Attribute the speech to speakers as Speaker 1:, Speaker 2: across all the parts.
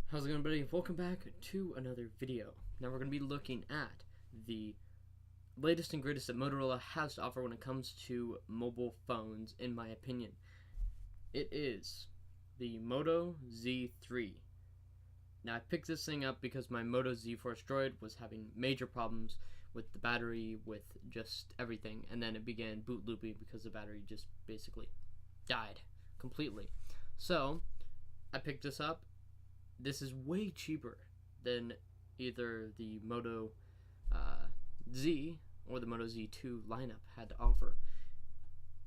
Speaker 1: How's it going, buddy? Welcome back to another video. Now we're going to be looking at the latest and greatest that Motorola has to offer when it comes to mobile phones, in my opinion. It is the Moto Z3. Now I picked this thing up because my Moto Z4 Droid was having major problems with the battery, with just everything, and then it began boot looping because the battery just basically died completely. So I picked this up. This is way cheaper than either the Moto Z or the Moto Z2 lineup had to offer.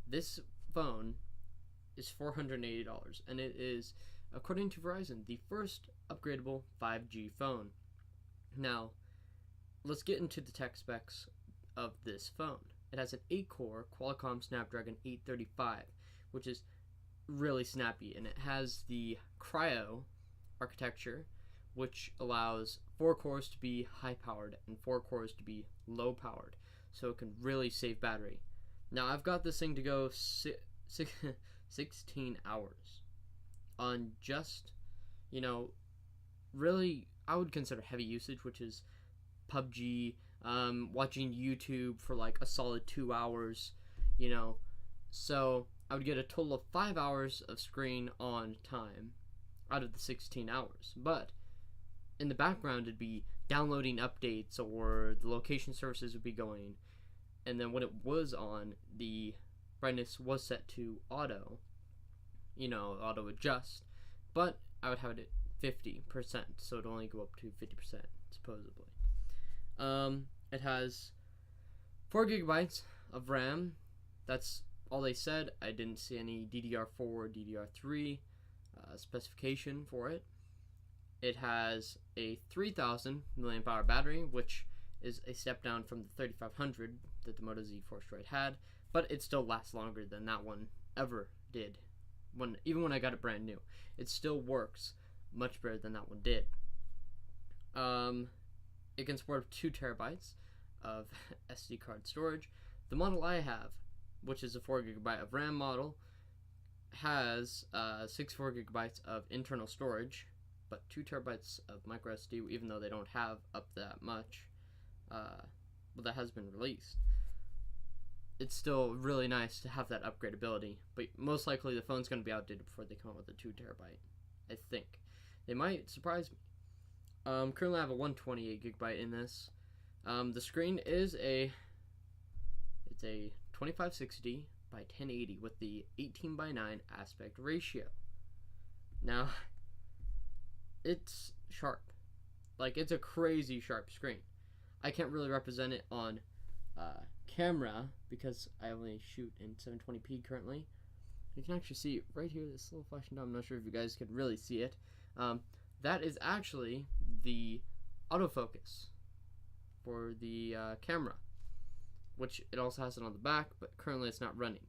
Speaker 1: This phone is $480, and it is, according to Verizon, the first upgradable 5G phone. Now, let's get into the tech specs of this phone. It has an 8-core Qualcomm Snapdragon 835, which is really snappy, and it has the Cryo architecture, which allows 4 cores to be high powered and 4 cores to be low powered, so it can really save battery. Now I've got this thing to go 16 hours on just, really I would consider heavy usage, which is PUBG, watching YouTube for like a solid 2 hours, so I would get a total of 5 hours of screen on time out of the 16 hours, but in the background it'd be downloading updates, or the location services would be going, and then when it was on, the brightness was set to auto adjust, but I would have it at 50%, so it'd only go up to 50% supposedly. It has 4 gigabytes of RAM. That's all they said. I didn't see any DDR4 or DDR3 specification for it. It has a 3000 milliamp hour battery, which is a step down from the 3500 that the Moto Z4 Droid had, but it still lasts longer than that one ever did. Even when I got it brand new, it still works much better than that one did. It can support 2 terabytes of SD card storage. The model I have, which is a 4 gigabyte of RAM model, has 64 gigabytes of internal storage, but 2 terabytes of micro SD, even though they don't have up that much, but that has been released. It's still really nice to have that upgradability, but most likely the phone's going to be outdated before they come out with a 2 terabyte. I think they might surprise me. Currently I have a 128 gigabyte in this. The screen is a 2560 by 1080 with the 18:9 aspect ratio. Now, it's sharp. Like, it's a crazy sharp screen. I can't really represent it on camera because I only shoot in 720p currently. You can actually see right here, this little flashing down. I'm not sure if you guys can really see it. That is actually the autofocus for the camera, which it also has it on the back, but currently it's not running.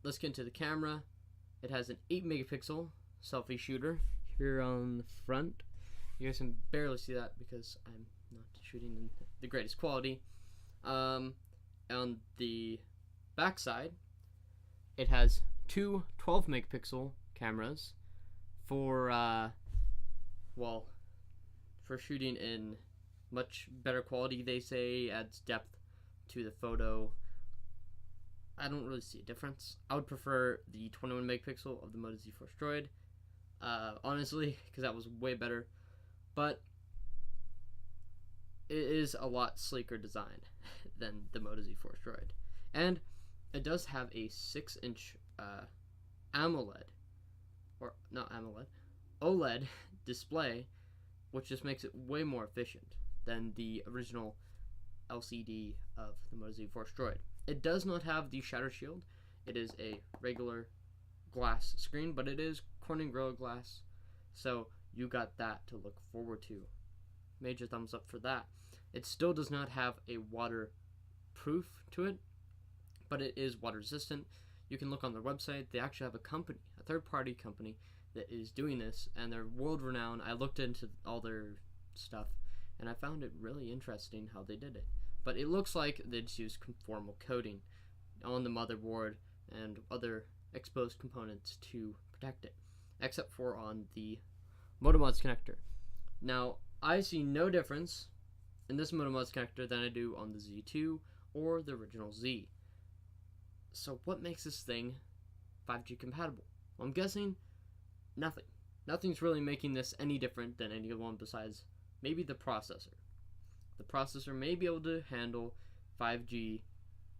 Speaker 1: Let's get into the camera. It has an 8 megapixel selfie shooter here on the front. You guys can barely see that because I'm not shooting in the greatest quality. On the back side, it has 2 12 megapixel cameras for shooting in much better quality, they say, adds depth to the photo. I don't really see a difference. I would prefer the 21 megapixel of the Moto Z4 Droid, honestly, because that was way better, but it is a lot sleeker design than the Moto Z4 Droid, and it does have a 6-inch AMOLED, or not AMOLED, OLED display, which just makes it way more efficient than the original LCD of the Moto Z4 Droid. It does not have the shatter shield. It is a regular glass screen, but it is Corning Gorilla Glass, so you got that to look forward to. Major thumbs up for that. It still does not have a waterproof to it, but it is water resistant. You can look on their website. They actually have a company, a third-party company, that is doing this, and they're world-renowned. I looked into all their stuff, and I found it really interesting how they did it. But it looks like they just used conformal coating on the motherboard and other exposed components to protect it. except for on the Moto Mods connector. Now, I see no difference in this Moto Mods connector than I do on the Z2 or the original Z. So what makes this thing 5G compatible? Well, I'm guessing nothing. Nothing's really making this any different than any one besides maybe the processor. The processor may be able to handle 5G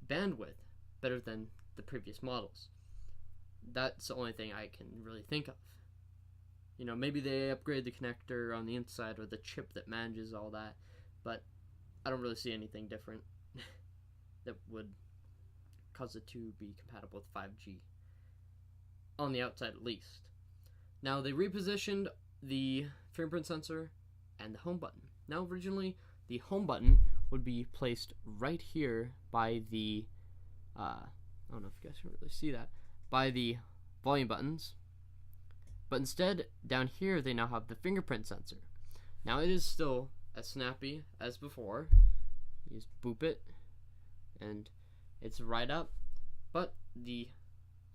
Speaker 1: bandwidth better than the previous models. That's the only thing I can really think of. You know, maybe they upgrade the connector on the inside or the chip that manages all that, but I don't really see anything different that would cause it to be compatible with 5G. On the outside at least. Now they repositioned the fingerprint sensor and the home button. Now originally the home button would be placed right here by the, I don't know if you guys can really see that, by the volume buttons. But instead, down here they now have the fingerprint sensor. Now it is still as snappy as before. You just boop it and it's right up, but you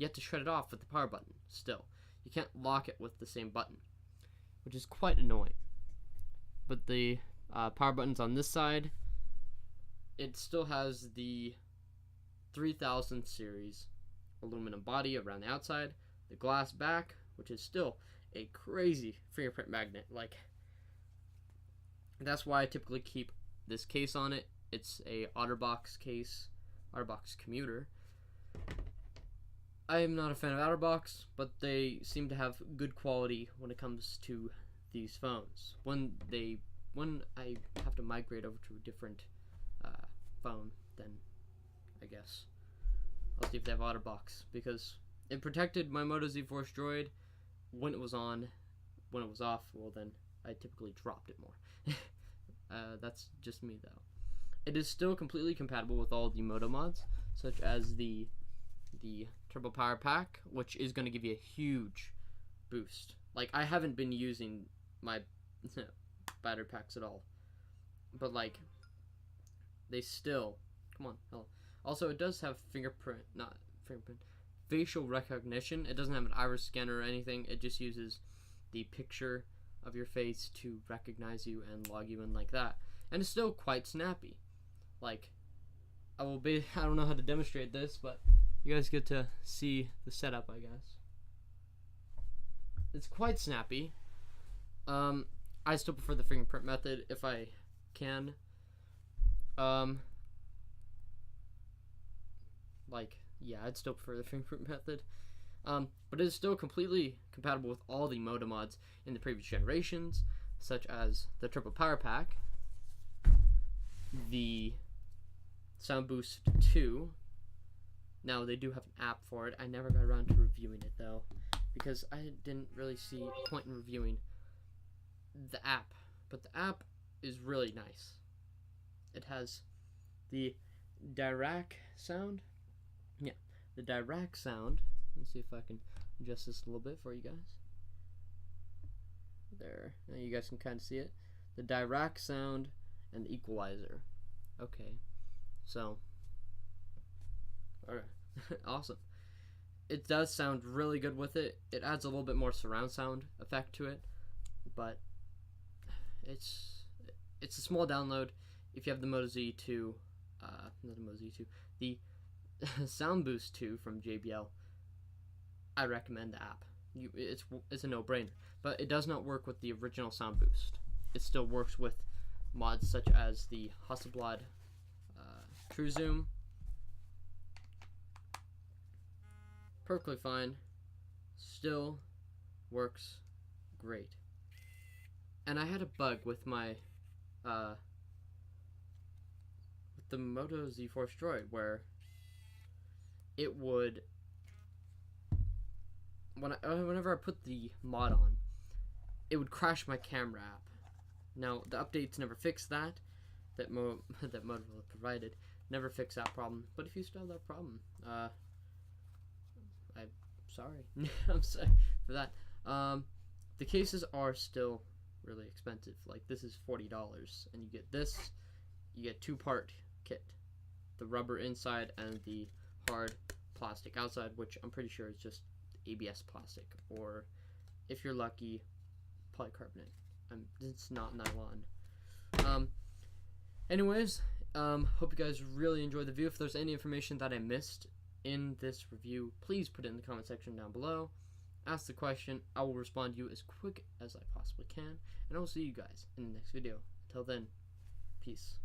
Speaker 1: have to shut it off with the power button still. You can't lock it with the same button, which is quite annoying. But the power button's on this side. It still has the 3000 series aluminum body around the outside, the glass back, which is still a crazy fingerprint magnet. Like, that's why I typically keep this case on it. It's a OtterBox case, OtterBox commuter. I am not a fan of OtterBox, but they seem to have good quality when it comes to these phones. When I have to migrate over to a different phone, then I guess I'll see if they have OtterBox, because it protected my Moto Z Force Droid when it was on. When it was off, well then I typically dropped it more. That's just me though. It is still completely compatible with all the Moto mods, such as the Turbo Power Pack, which is going to give you a huge boost. Like, I haven't been using my battery packs at all, but like, they still, come on, hell. Also, it does have facial recognition. It doesn't have an iris scanner or anything. It just uses the picture of your face to recognize you and log you in like that. And it's still quite snappy. Like, I don't know how to demonstrate this, but you guys get to see the setup, I guess. It's quite snappy. I still prefer the fingerprint method if I can. I'd still prefer the fingerprint method. But it is still completely compatible with all the Moto mods in the previous generations, such as the Turbo Power Pack, the Sound Boost 2. Now, they do have an app for it. I never got around to reviewing it, though, because I didn't really see a point in reviewing the app. But the app is really nice. It has the Dirac sound. Yeah, the Dirac sound. Let me see if I can adjust this a little bit for you guys. There. Now you guys can kind of see it. The Dirac sound and the equalizer. Okay. So, alright. Awesome. It does sound really good with it. It adds a little bit more surround sound effect to it, but it's a small download. If you have the Moto Z2, not the Moto Z2, the Sound Boost 2 from JBL, I recommend the app. It's a no-brainer, but it does not work with the original Sound Boost. It still works with mods such as the Hasselblad True Zoom. Perfectly fine. Still works great. And I had a bug with my with the Moto Z Force Droid where it would, whenever I put the mod on, it would crash my camera app. Now the updates never fixed that. That Motorola provided never fixed that problem. But if you still have that problem, I'm sorry. I'm sorry for that. The cases are still really expensive. Like, this is $40, and you get this. You get 2-part kit, the rubber inside and the hard plastic outside, which I'm pretty sure is just ABS plastic or if you're lucky, polycarbonate. It's not nylon. Anyways, hope you guys really enjoyed the video. If there's any information that I missed in this review, please put it in the comment section down below. Ask the question. I will respond to you as quick as I possibly can, and I will see you guys in the next video. Until then, peace.